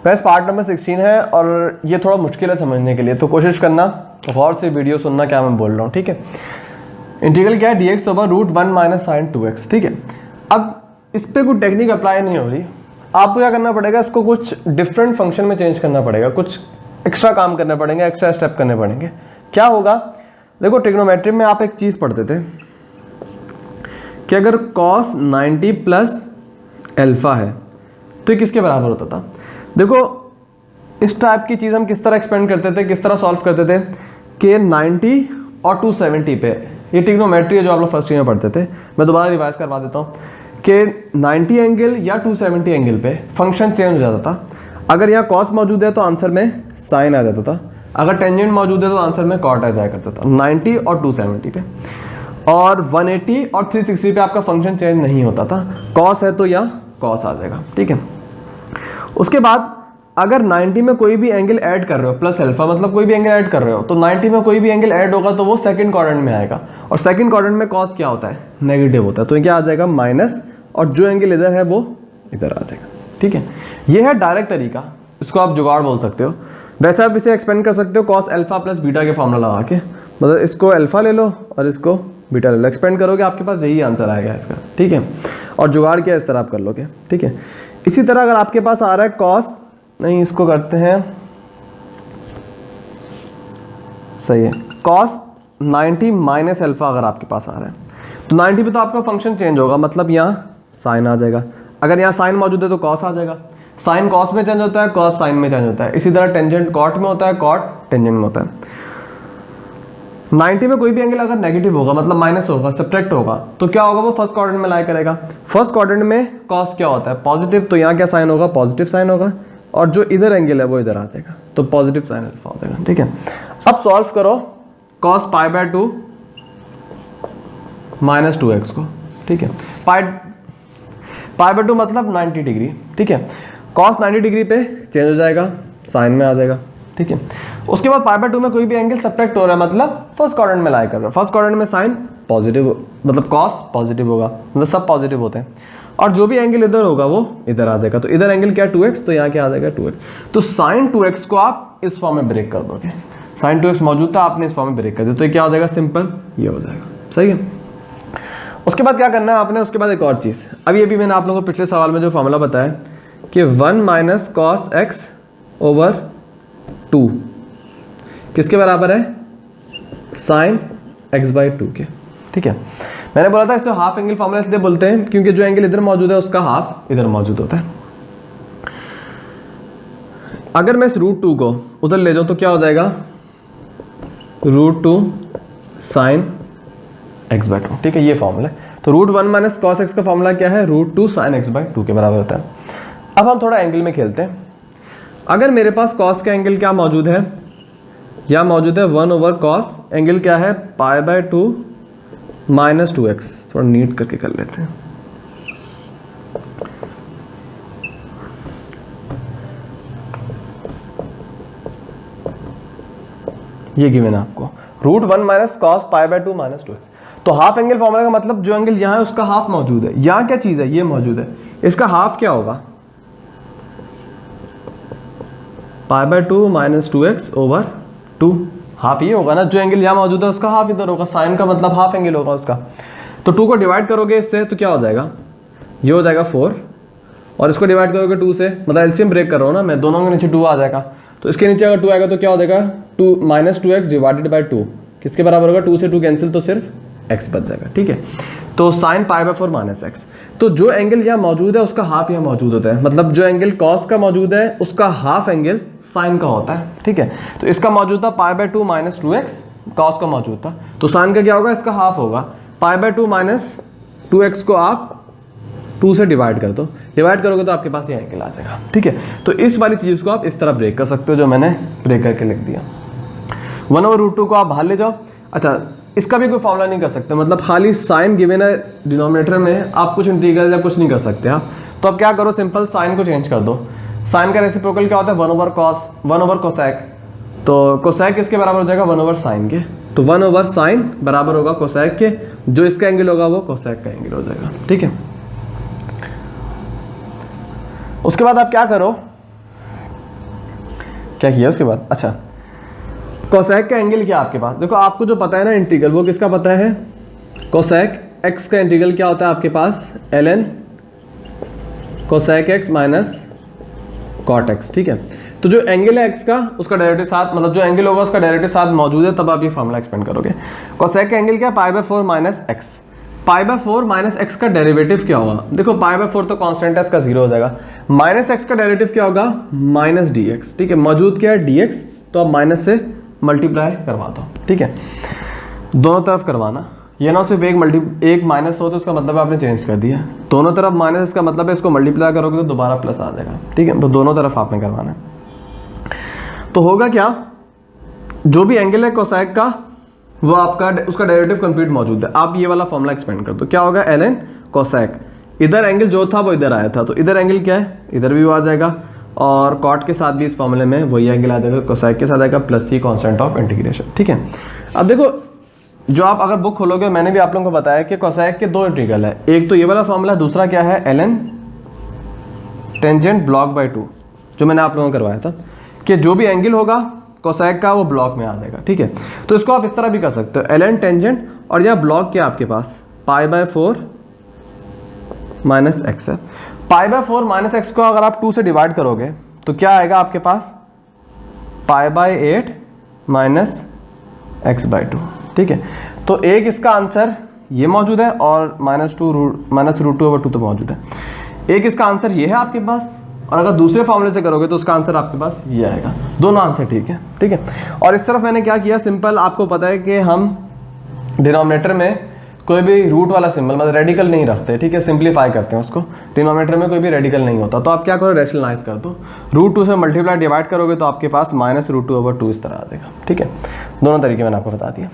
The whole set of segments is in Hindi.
वैसे पार्ट नंबर 16 है और ये थोड़ा मुश्किल है समझने के लिए, तो कोशिश करना गौर से वीडियो सुनना क्या मैं बोल रहा हूँ, ठीक है। इंटीग्रल क्या है, dx over root 1 minus sine 2x, ठीक है। अब इस पर कोई टेक्निक अप्लाई नहीं हो रही, आपको क्या करना पड़ेगा, इसको कुछ डिफरेंट फंक्शन में चेंज करना पड़ेगा, कुछ एक्स्ट्रा काम करने पड़ेंगे, एक्स्ट्रा स्टेप करने पड़ेंगे। क्या होगा, देखो ट्रिग्नोमेट्री में आप एक चीज़ पढ़ते थे कि अगर cos 90 प्लस एल्फा है तो ये किसके बराबर होता था। देखो इस टाइप की चीज़ हम किस तरह एक्सपेंड करते थे, किस तरह सॉल्व करते थे कि 90 और 270 पे, ये ट्रिग्नोमेट्री है जो आप लोग फर्स्ट ईयर में पढ़ते थे, मैं दोबारा रिवाइज करवा देता हूँ कि 90 एंगल या 270 एंगल पे फंक्शन चेंज हो जाता था। अगर यहाँ cos मौजूद है तो आंसर में साइन आ जाता था, अगर टेंजेंट मौजूद है तो आंसर में कॉट आ जाया करता था 90 और 270 पे। और 180 और 360 पे आपका फंक्शन चेंज नहीं होता था, cos है तो यहाँ cos आ जाएगा, ठीक है। उसके बाद अगर 90 में कोई भी एंगल ऐड कर रहे हो प्लस अल्फा, मतलब कोई भी एंगल ऐड कर रहे हो, तो 90 में कोई भी एंगल ऐड होगा तो वो सेकंड क्वाड्रेंट में आएगा, और सेकंड क्वाड्रेंट में cos क्या होता है, नेगेटिव होता है, तो ये क्या आ जाएगा माइनस, और जो एंगल इधर है वो इधर आ जाएगा, ठीक है। ये है डायरेक्ट तरीका, इसको आप जुगाड़ बोल सकते हो। वैसे आप इसे एक्सपेंड कर सकते हो cos अल्फा प्लस बीटा के फॉर्मूला लगा के, मतलब इसको अल्फा ले लो और इसको बीटा ले लो, एक्सपेंड करोगे आपके पास यही आंसर आएगा इसका, ठीक है। और जुगाड़ क्या इस तरह आप कर लोगे, ठीक है। इसी तरह अगर आपके पास आ रहा है cos, नहीं इसको करते हैं, सही है, cos 90 माइनस अल्फा अगर आपके पास आ रहा है तो 90 पे तो आपका फंक्शन चेंज होगा, मतलब यहाँ साइन आ जाएगा, अगर यहाँ साइन मौजूद है तो cos आ जाएगा, साइन cos में चेंज होता है, cos साइन में चेंज होता है। इसी तरह टेंजेंट cot में होता है, cot टेंजेंट में होता है। 90 में कोई भी एंगल अगर नेगेटिव होगा, मतलब माइनस होगा, सब्ट्रैक्ट होगा, तो क्या होगा, वो फर्स्ट क्वाड्रेंट में लाई करेगा। फर्स्ट क्वाड्रेंट में cos क्या होता है, पॉजिटिव, तो यहाँ क्या साइन होगा, पॉजिटिव साइन होगा, और जो इधर एंगल है वो इधर आ जाएगा, तो पॉजिटिव साइन अल्फा हो जाएगा, ठीक है। अब सॉल्व करो cos π/2 माइनस 2x को, ठीक है। π/2 मतलब 90 डिग्री, ठीक है। cos 90 डिग्री पे चेंज हो जाएगा, साइन में आ जाएगा, ठीक है। उसके बाद π/2 में कोई भी एंगल सब्ट्रैक्ट हो रहा है, मतलब फर्स्ट क्वाड्रेंट में लाई कर रहा है, फर्स्ट क्वाड्रेंट में साइन पॉजिटिव, मतलब cos पॉजिटिव होगा, मतलब सब पॉजिटिव होते हैं, और जो भी एंगल इधर होगा वो इधर आ जाएगा, तो इधर एंगल क्या 2x, तो यहाँ क्या आ जाएगा 2x, तो sin 2x को आप इस फॉर्म में ब्रेक कर दोगे, sin 2x मौजूद था, आपने इस फॉर्म में ब्रेक कर दिया, तो ये क्या हो जाएगा, सिंपल ये हो जाएगा, सही है। उसके बाद क्या करना है आपने, उसके बाद एक और चीज़, अभी अभी मैंने आप लोगों को पिछले सवाल में जो फॉर्मूला बताया कि 1 माइनस cos x ओवर 2 किसके बराबर है, sin x/2 के, ठीक है। मैंने बोला था इसको हाफ एंगल फॉर्मूला इसलिए बोलते हैं क्योंकि जो एंगल इधर मौजूद है उसका हाफ इधर मौजूद होता है। अगर मैं इस √2 को उधर ले जाऊं तो क्या हो जाएगा, √2 sin x/2, ठीक है, ये फॉर्मूला है। तो √1 माइनस cos x का फॉर्मूला क्या है, √2 sin x/2 के बराबर होता है। अब हम थोड़ा एंगल में खेलते हैं। अगर मेरे पास cos का एंगल क्या मौजूद है, यहाँ मौजूद है 1 ओवर cos, एंगल क्या है π/2 माइनस 2x, थोड़ा नीट करके कर लेते हैं, ये गिवन है आपको, √1 माइनस cos π/2 माइनस 2x। तो हाफ एंगल फॉर्मूला का मतलब जो एंगल यहाँ है उसका हाफ मौजूद है, यहाँ क्या चीज़ है, ये मौजूद है, इसका हाफ क्या होगा, π/2 माइनस 2x ओवर 2, हाफ ये होगा ना, जो एंगल यहाँ मौजूद है उसका हाफ इधर होगा, साइन का मतलब हाफ एंगल होगा उसका। तो 2 को डिवाइड करोगे इससे तो क्या हो जाएगा, ये हो जाएगा 4, और इसको डिवाइड करोगे 2 से, मतलब एलसीएम ब्रेक कर रहा हूँ ना मैं, दोनों के नीचे 2 आ जाएगा, तो इसके नीचे अगर 2 आएगा तो क्या हो जाएगा, 2 माइनस 2x डिवाइडेड बाई 2 किसके बराबर होगा, 2 से 2 कैंसिल, तो सिर्फ x बच जाएगा, ठीक है। तो sin π/4 माइनस x, तो जो एंगल यहाँ मौजूद है उसका हाफ यहाँ मौजूद होता है, मतलब जो एंगल cos का मौजूद है उसका हाफ एंगल sin का होता है, ठीक है। तो इसका मौजूद था π/2 माइनस 2x, cos का मौजूद था, तो sin का क्या होगा, इसका हाफ होगा, π/2 माइनस 2x को आप 2 से डिवाइड कर दो, डिवाइड करोगे तो आपके पास ये एंगल आ जाएगा, ठीक है। तो इस वाली चीज़ को आप इस तरह ब्रेक कर सकते हो, जो मैंने ब्रेक करके लिख दिया। 1 ओवर √2 को आप बाहर ले जाओ। अच्छा, इसका भी कोई फॉर्मूला नहीं कर सकते, मतलब खाली साइन गिवन है डिनोमिनेटर में, आप कुछ इंटीग्रल या कुछ नहीं कर सकते आप। तो अब क्या करो, सिंपल साइन को चेंज कर दो। साइन का रेसिप्रोकल क्या होता है, 1 ओवर कॉस, 1 ओवर कोसेक, तो कोसेक किसके बराबर हो जाएगा, 1 ओवर साइन के, तो 1 ओवर साइन बराबर होगा कोसेक के, जो इसका एंगल होगा वो कोसेक का एंगल हो जाएगा, ठीक है। उसके बाद आप क्या करो, क्या किया उसके बाद, अच्छा कोसेक का एंगल क्या आपके पास, देखो आपको जो पता है ना इंटीग्रल, वो किसका पता है, कोसेक एक्स का इंटीग्रल क्या होता है आपके पास, ln cosec x minus cot x, ठीक है। तो जो एंगल है एक्स का उसका डेरिवेटिव साथ, मतलब जो एंगल होगा उसका डेरिवेटिव साथ मौजूद है, तब आप ये फॉर्मूला एक्सपेंड करोगे। कोसेक का एंगल क्या, π/4 माइनस एक्स, π/4 माइनस एक्स का डेरिवेटिव क्या होगा, देखो π/4 तो कांस्टेंट है, इसका 0 हो जाएगा, माइनस एक्स का डेरिवेटिव क्या होगा, माइनस dx, ठीक है। मौजूद क्या है dx, तो आप माइनस से मल्टीप्लाई करवा दो, ठीक है, दोनों तरफ करवाना, ये ना सिर्फ एक माइनस हो तो उसका मतलब आपने चेंज कर दिया, दोनों तरफ माइनस, इसका मतलब है इसको मल्टीप्लाई करोगे तो दोबारा प्लस आ जाएगा, ठीक है। तो दोनों तरफ आपने करवाना है, तो होगा क्या, जो भी एंगल है कोसेक का वो आपका उसका डेरिवेटिव कंप्लीट मौजूद है, आप ये वाला फॉर्मूला एक्सपेंड कर दो, क्या होगा ln कोसेक, इधर एंगल जो था वो इधर आया था, तो इधर एंगल क्या है, इधर भी वो आ जाएगा, और कॉट के साथ भी इस फॉर्मूले में वही एंगल आ जाएगा, कोसेक के साथ आएगा plus c constant of integration, ठीक है। अब देखो जो आप अगर बुक खोलोगे, मैंने भी आप लोगों को बताया कि कोसेक के 2 इंटीग्रल है, एक तो ये वाला फॉर्मूला, दूसरा क्या है ln टेंजेंट ब्लॉक बाय 2, जो मैंने आप लोगों को करवाया था कि जो भी एंगल होगा कोसेक का वो ब्लॉक में आ जाएगा, ठीक है। तो इसको आप इस तरह भी कर सकते हो, ln टेंजेंट, और यह ब्लॉक क्या आपके पास π/4 माइनस एक्स है, π/4 माइनस एक्स को अगर आप 2 से डिवाइड करोगे तो क्या आएगा आपके पास, π/8 माइनस x/2, ठीक है। तो एक इसका आंसर ये मौजूद है, और -√2/2 तो मौजूद है, एक इसका आंसर ये है आपके पास, और अगर दूसरे फॉर्मूले से करोगे तो उसका आंसर आपके पास ये आएगा, दोनों आंसर ठीक है, ठीक है। और इस तरफ मैंने क्या किया, सिंपल आपको पता है कि हम डिनोमिनेटर में कोई भी रूट वाला सिंबल, मतलब रेडिकल नहीं रखते, ठीक है, सिंप्लीफाई करते हैं उसको, डिनोमिनेटर में कोई भी रेडिकल नहीं होता, तो आप क्या करो, रैशनलाइज कर दो, √2 से मल्टीप्लाई डिवाइड करोगे तो आपके पास -√2/2 इस तरह आ जाएगा, ठीक है। दोनों तरीके मैंने आपको बता दिया।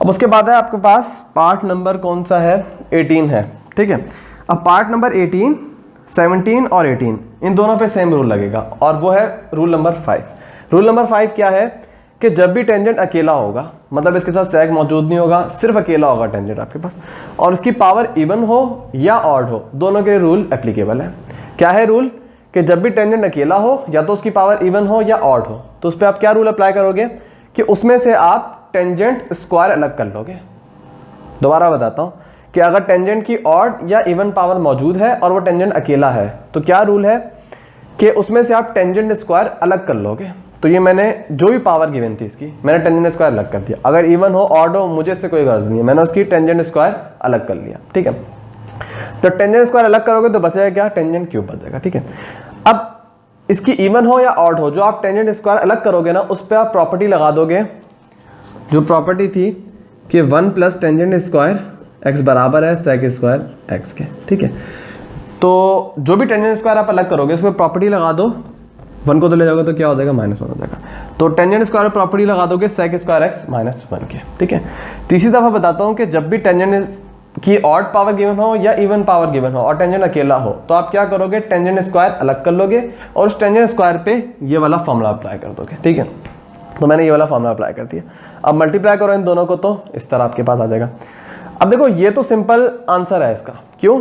अब उसके बाद है आपके पास पार्ट नंबर कौन सा है, 18 है, ठीक है। अब पार्ट नंबर 18, 17 और 18 इन दोनों पे सेम रूल लगेगा, और वो है रूल नंबर 5। रूल नंबर 5 क्या है कि जब भी टेंजेंट अकेला होगा, मतलब इसके साथ सेक मौजूद नहीं होगा, सिर्फ अकेला होगा टेंजेंट आपके पास, और उसकी पावर इवन हो या ऑड हो, दोनों के रूल एप्लीकेबल है। क्या है रूल, कि जब भी टेंजेंट अकेला हो या तो उसकी पावर इवन हो या ऑड हो, तो उस पर आप क्या रूल अप्लाई करोगे कि उसमें से आप टेंजेंट स्क्वायर अलग कर लोगे। दोबारा बताता हूं कि अगर टेंजेंट की ऑड या इवन पावर मौजूद है और वो टेंजेंट अकेला है, तो क्या रूल है कि उसमें से आप टेंजेंट स्क्वायर अलग कर लोगे। तो ये मैंने जो भी पावर गिवन थी इसकी, मैंने टेंजेंट स्क्वायर अलग कर दिया, अगर इवन हो ऑड हो मुझे इससे कोई गर्ज नहीं है, मैंने उसकी टेंजेंट स्क्वायर अलग कर लिया, ठीक है। तो टेंजेंट स्क्वायर अलग करोगे तो बचेगा क्या, टेंजेंट क्यूब बचेगा, ठीक है। अब इसकी इवन हो या ऑड हो, जो आप टेंजेंट स्क्वायर अलग करोगे ना, उस पर आप प्रॉपर्टी लगा दोगे, जो प्रॉपर्टी थी कि 1 प्लस टेंजेंट स्क्वायर एक्स बराबर है सेक स्क्वायर एक्स के, ठीक है। तो जो भी टेंजेंट स्क्वायर आप अलग करोगे उसमें प्रॉपर्टी लगा दो, 1 को तो ले जाओगे तो क्या हो जाएगा, -1 हो जाएगा। तो टेंजेंट स्क्वायर प्रॉपर्टी लगा दोगे सेक स्क्वायर एक्स -1 के, ठीक है। तीसरी दफा बताता हूँ कि जब भी टेंजेंट की ऑड पावर गिवन हो या इवन पावर गिवन हो और टेंजेंट अकेला हो, तो आप क्या करोगे, टेंजेंट स्क्वायर अलग कर लोगे और उस टेंजेंट स्क्वायर पे ये वाला फॉर्मूला अप्लाई कर दोगे, ठीक है। तो मैंने ये वाला फॉर्मूला अप्लाई कर दिया। अब मल्टीप्लाई करो इन दोनों को तो इस तरह आपके पास आ जाएगा। अब देखो ये तो सिंपल आंसर है इसका, क्यों,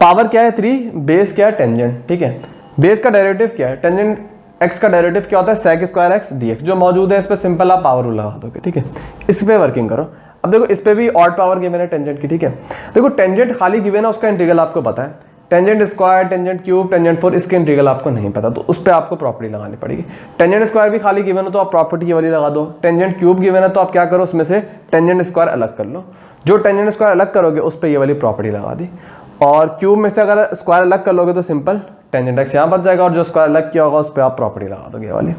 पावर क्या है 3, बेस क्या है टेंजेंट, ठीक है। बेस का डेरिवेटिव क्या है, टेंजेंट एक्स का डेरिवेटिव क्या होता है, सेक स्क्वायर एक्स dx, जो मौजूद है इस पे सिंपल आप पावर रूल लगा दोगे, ठीक है। इस पे वर्किंग करो। अब देखो इस पे भी ऑड पावर गिवन है टेंजेंट की, ठीक है। देखो टेंजेंट खाली गिवन है, उसका इंटीग्रल आपको पता है, tangent square, tangent cube, tangent 4, इसके इंटीग्रल आपको नहीं पता, तो उस पर आपको प्रॉपर्टी लगानी पड़ेगी। टेंजेंट स्क्वायर भी खाली गिवन हो तो आप प्रॉपर्टी ये वाली लगा दो, टेंजेंट क्यूब गिवन है तो आप क्या करो, उसमें से टेंजेंट स्क्वायर अलग कर लो, जो टेंजेंट स्क्वायर अलग करोगे उस पर ये वाली प्रॉपर्टी लगा दी, और क्यूब में से अगर स्क्वायर अलग कर लोगे तो सिंपल टेंजेंट एक्स यहाँ बच जाएगा, और जो स्क्वायर अलग किया होगा उस पर आप प्रॉपर्टी लगा दोगे ये वाली।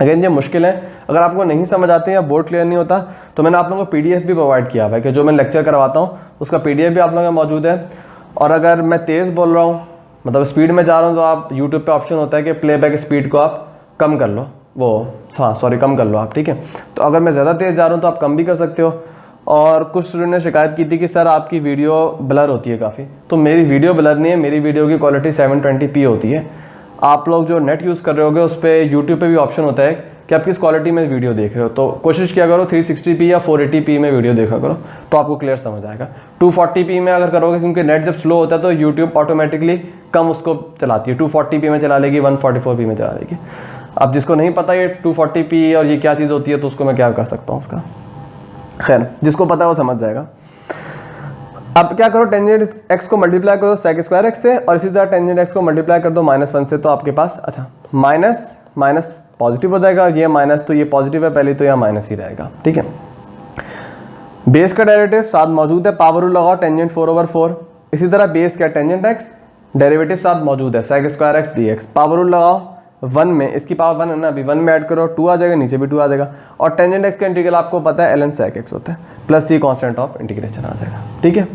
अगेन ये मुश्किल है, अगर आपको नहीं समझ आते या बोर्ड क्लियर नहीं होता तो मैंने आप लोगों को PDF भी प्रोवाइड किया हुआ है कि जो मैं लेक्चर करवाता हूँ उसका PDF भी आप लोगों का मौजूद है। और अगर मैं तेज़ बोल रहा हूँ, मतलब स्पीड में जा रहा हूँ, तो आप यूट्यूब पे ऑप्शन होता है कि प्लेबैक स्पीड को आप कम कर लो, कम कर लो आप, ठीक है। तो अगर मैं ज़्यादा तेज़ जा रहा हूँ तो आप कम भी कर सकते हो। और कुछ स्टूडेंट ने शिकायत की थी कि सर आपकी वीडियो ब्लर होती है काफ़ी, तो मेरी वीडियो ब्लर नहीं है, मेरी वीडियो की क्वालिटी 720p होती है। आप लोग जो नेट यूज़ कर रहे होगे उस पर यूट्यूब पे भी ऑप्शन होता है कि आप किस क्वालिटी में वीडियो देख रहे हो, तो कोशिश किया करो 360p या 480p में वीडियो देखा करो, तो आपको क्लियर समझ आएगा। 240p में अगर करोगे, क्योंकि नेट जब स्लो होता है तो यूट्यूब ऑटोमेटिकली कम उसको चलाती है, 240p में चला लेगी, 144p में चला लेगी। अब जिसको नहीं पता ये 240p और ये क्या चीज़ होती है तो उसको मैं क्या कर सकता हूँ उसका, खैर जिसको पता है वो समझ जाएगा। अब क्या करो, टेंजेंट x को मल्टीप्लाई करो सेक स्क्वायर x से, और इसी तरह टेंजेंट x को मल्टीप्लाई कर दो -1 से, तो आपके पास अच्छा माइनस माइनस पॉजिटिव हो जाएगा, ये माइनस तो ये पॉजिटिव है पहले, तो यहाँ माइनस ही रहेगा, ठीक है। बेस का डेरिवेटिव साथ मौजूद है, पावर रूल लगाओ, टेंजेंट 4/4। इसी तरह बेस का टेंजेंट x, डेरिवेटिव साथ मौजूद है sec square x dx, power rule लगाओ 1 में, इसकी पावर 1 है ना, अभी 1 में ऐड करो 2 आ जाएगा, नीचे भी 2 आ जाएगा, और टेंजेंट x का इंटीग्रल आपको पता है ln sec x होता है, plus c constant of integration आ जाएगा, ठीक है।